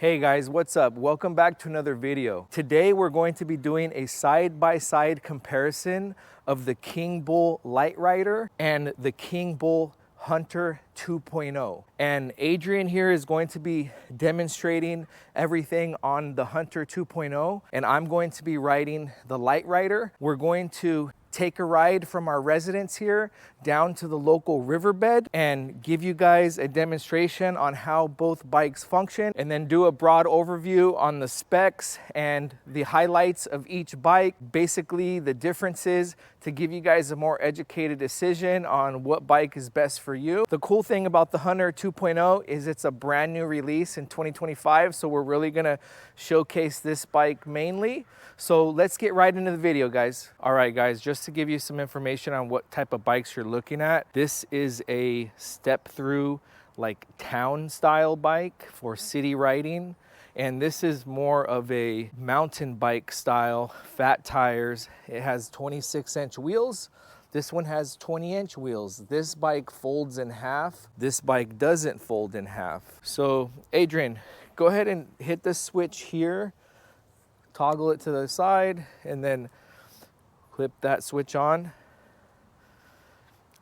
Hey guys, what's up? Welcome back to another video. Today we're going to be doing a side-by-side comparison of the Kingbull LiteRider and the Kingbull Hunter 2.0. And Adrian here is going to be demonstrating everything on the Hunter 2.0, and I'm going to be riding the LiteRider. We're going to take a ride from our residence here down to the local riverbed and give you guys a demonstration on how both bikes function, and then do a broad overview on the specs and the highlights of each bike, basically the differences, to give you guys a more educated decision on what bike is best for you. The cool thing about the Hunter 2.0 is it's a brand new release in 2025, so we're really gonna showcase this bike mainly. So let's get right into the video, guys. All right, guys, just to give you some information on what type of bikes you're looking at, this is a step through like town style bike for city riding. And this is more of a mountain bike style, fat tires. It has 26-inch wheels. This one has 20-inch wheels. This bike folds in half. This bike doesn't fold in half. So Adrian, go ahead and hit the switch here, toggle it to the side, and then clip that switch on.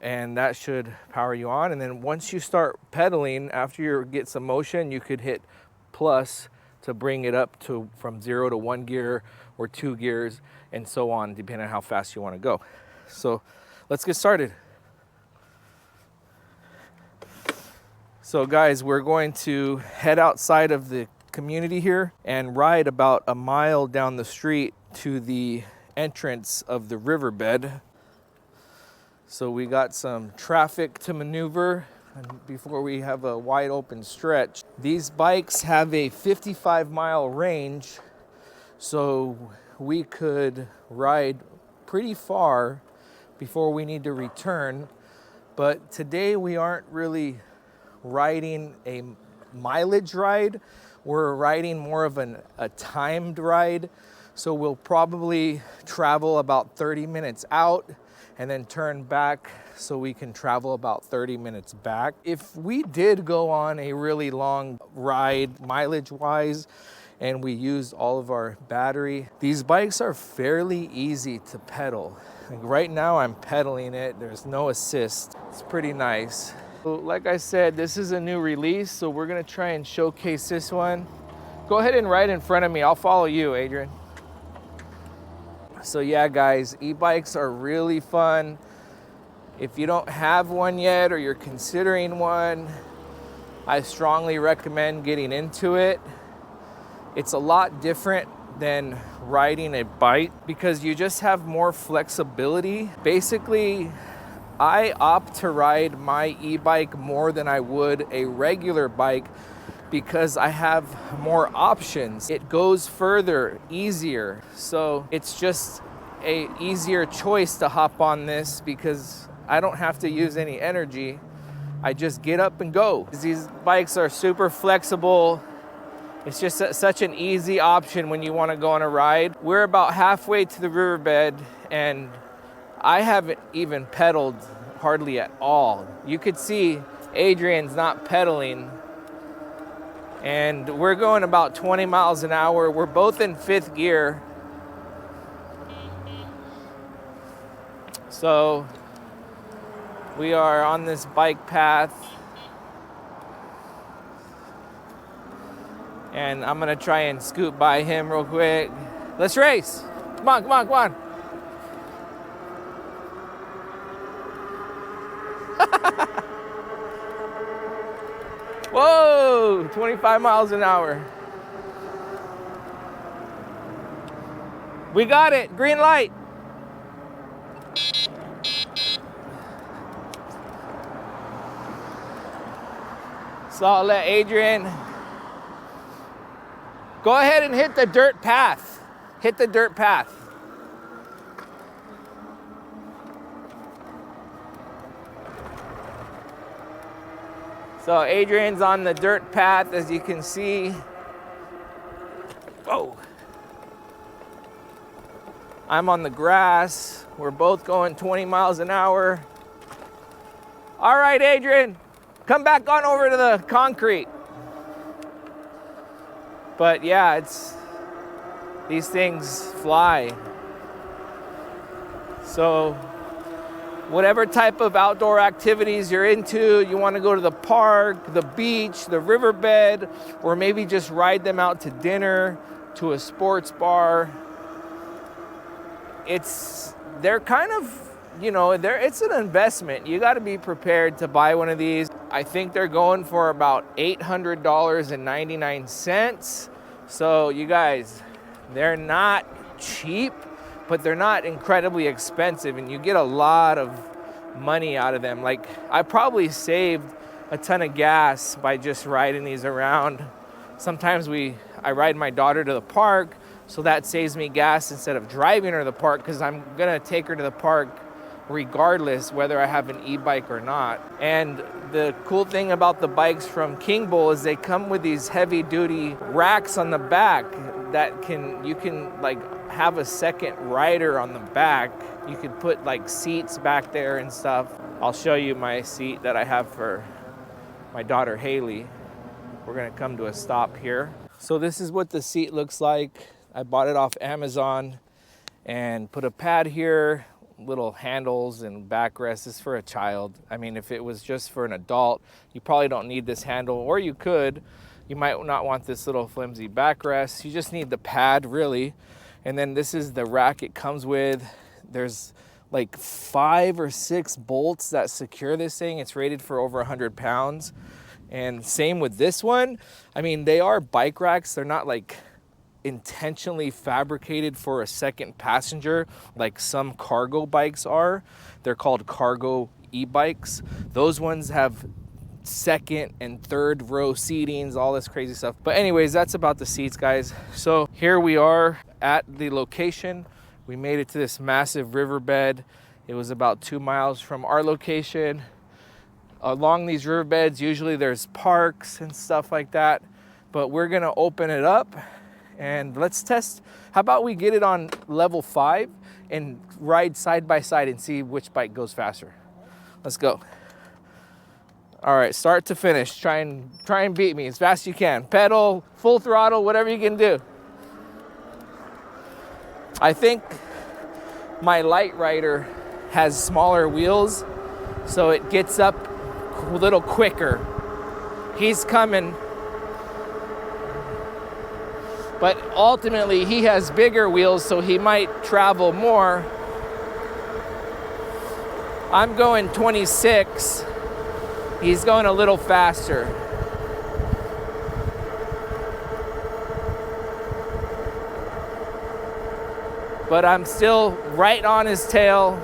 And that should power you on. And then once you start pedaling, after you get some motion, you could hit plus to bring it up to from 0 to 1 gear or 2 gears and so on, depending on how fast you want to go. So let's get started. So guys, we're going to head outside of the community here and ride about a mile down the street to the entrance of the riverbed. So we got some traffic to maneuver before we have a wide open stretch. These bikes have a 55-mile range, so we could ride pretty far before we need to return. But today we aren't really riding a mileage ride. We're riding more of a timed ride. So we'll probably travel about 30 minutes out and then turn back so we can travel about 30 minutes back. If we did go on a really long ride mileage-wise and we used all of our battery, these bikes are fairly easy to pedal. Like right now I'm pedaling it, there's no assist. It's pretty nice. So like I said, this is a new release, so we're gonna try and showcase this one. Go ahead and ride in front of me. I'll follow you, Adrian. So yeah, guys, e-bikes are really fun. If you don't have one yet or you're considering one, I strongly recommend getting into it. It's a lot different than riding a bike because you just have more flexibility. Basically, I opt to ride my e-bike more than I would a regular bike because I have more options. It goes further, easier. So it's just a easier choice to hop on this because I don't have to use any energy. I just get up and go. These bikes are super flexible. It's just such an easy option when you want to go on a ride. We're about halfway to the riverbed and I haven't even pedaled hardly at all. You could see Adrian's not pedaling. And we're going about 20 miles an hour. We're both in 5th gear. So we are on this bike path. And I'm gonna try and scoot by him real quick. Let's race. Come on, come on, come on. Whoa, 25 miles an hour. We got it, green light. So I'll let Adrian go ahead and hit the dirt path. Hit the dirt path. So Adrian's on the dirt path, as you can see. Whoa. I'm on the grass. We're both going 20 miles an hour. All right, Adrian, come back on over to the concrete. But yeah, these things fly. So whatever type of outdoor activities you're into, you want to go to the park, the beach, the riverbed, or maybe just ride them out to dinner, to a sports bar. They're kind of, you know, it's an investment. You got to be prepared to buy one of these. I think they're going for about $800.99. So you guys, they're not cheap, but they're not incredibly expensive, and you get a lot of money out of them. Like, I probably saved a ton of gas by just riding these around. Sometimes I ride my daughter to the park, so that saves me gas instead of driving her to the park, because I'm gonna take her to the park regardless whether I have an e-bike or not. And the cool thing about the bikes from Kingbull is they come with these heavy duty racks on the back that you can like have a second rider on the back. You could put like seats back there and stuff. I'll show you my seat that I have for my daughter Haley. We're gonna come to a stop here. So this is what the seat looks like. I bought it off Amazon and put a pad here, little handles and backrest. This is for a child. I mean, if it was just for an adult, you probably don't need this handle, or you could. You might not want this little flimsy backrest. You just need the pad, really. And then this is the rack it comes with. There's like 5 or 6 bolts that secure this thing. It's rated for over 100 pounds. And same with this one. I mean, they are bike racks. They're not like intentionally fabricated for a second passenger like some cargo bikes are. They're called cargo e-bikes. Those ones have second and third row seatings, all this crazy stuff. But anyways, that's about the seats, guys. So here we are at the location. We made it to this massive riverbed. It was about 2 miles from our location. Along these riverbeds, usually there's parks and stuff like that, but we're gonna open it up and let's test. How about we get it on level 5 and ride side by side and see which bike goes faster. Let's go. All right, start to finish. Try and beat me as fast as you can. Pedal, full throttle, whatever you can do. I think my LiteRider has smaller wheels, so it gets up a little quicker. He's coming, but ultimately he has bigger wheels, so he might travel more. I'm going 26. He's going a little faster. But I'm still right on his tail.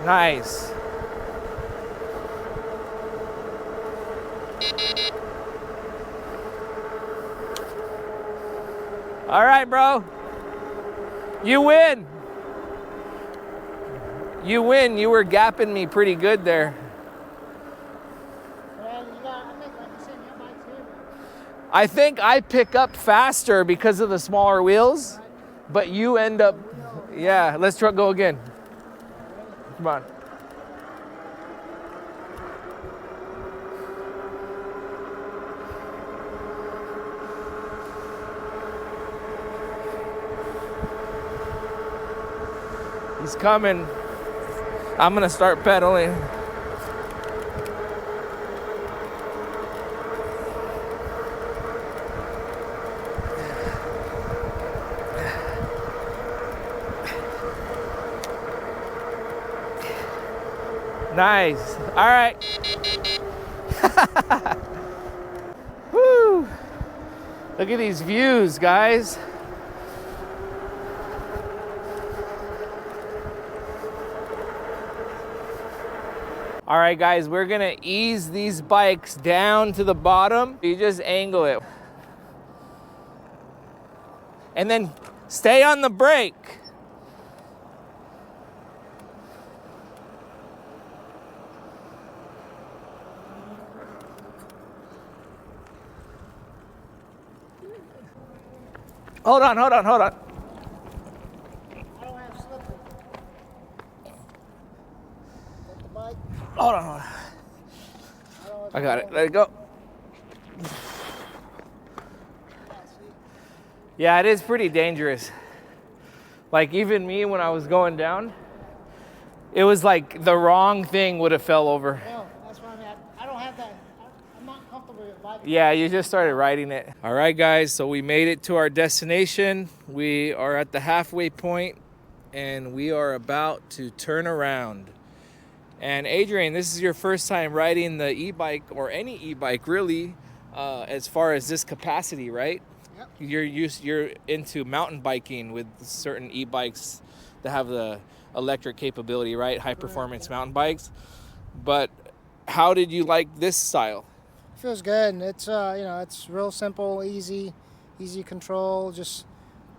Nice. All right, bro. You win. You win. You were gapping me pretty good there. I think I pick up faster because of the smaller wheels, but you end up, yeah, let's go again. Come on. He's coming. I'm gonna start pedaling. Nice. All right. Woo. Look at these views, guys. All right, guys, we're gonna ease these bikes down to the bottom. You just angle it. And then stay on the brake. Hold on. I don't have slipper. Got the bike? Hold on. I I got it. Let it go. Yeah, it is pretty dangerous. Like even me when I was going down, it was like the wrong thing would have fell over. No, that's why I don't have that. I'm not comfortable with biking. Yeah, you just started riding it. All right, guys, so we made it to our destination. We are at the halfway point and we are about to turn around. And Adrian, this is your first time riding the e-bike or any e-bike really, as far as this capacity, right? Yep. You're into mountain biking with certain e-bikes that have the electric capability, right? High performance mountain bikes. But how did you like this style? Feels good. It's you know, it's real simple, easy control. Just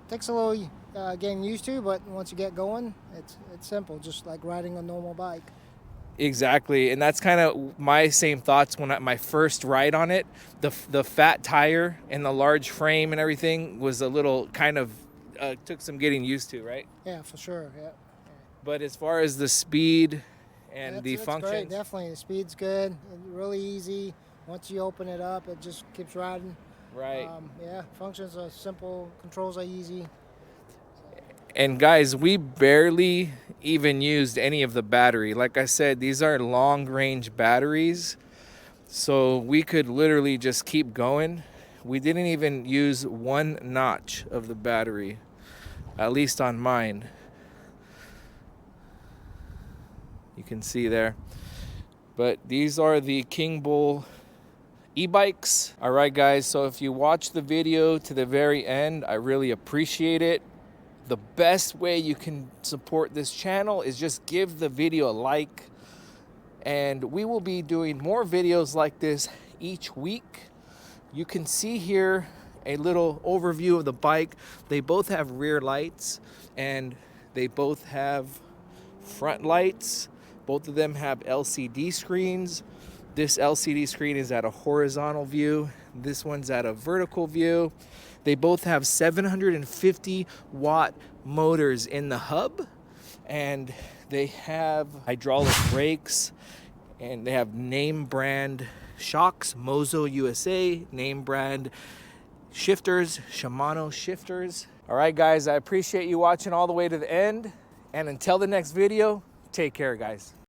takes a little getting used to, but once you get going, it's simple, just like riding a normal bike. Exactly, and that's kind of my same thoughts when my first ride on it. The fat tire and the large frame and everything was a little kind of took some getting used to, right? Yeah, for sure. Yeah. But as far as the speed and the It's functions, great. Definitely, the speed's good. Really easy. Once you open it up, it just keeps riding. right? Yeah, functions are simple. Controls are easy. And guys, we barely even used any of the battery. Like I said, these are long range batteries, so we could literally just keep going. We didn't even use one notch of the battery, at least on mine. You can see there. But these are the Kingbull e-bikes. All right, guys, so if you watch the video to the very end, I really appreciate it. The best way you can support this channel is just give the video a like, and we will be doing more videos like this each week. You can see here a little overview of the bike. They both have rear lights and they both have front lights. Both of them have LCD screens. This LCD screen is at a horizontal view. This one's at a vertical view. They both have 750 watt motors in the hub, and they have hydraulic brakes, and they have name brand shocks, Mozo USA, name brand shifters, Shimano shifters. All right, guys, I appreciate you watching all the way to the end, and until the next video, take care, guys.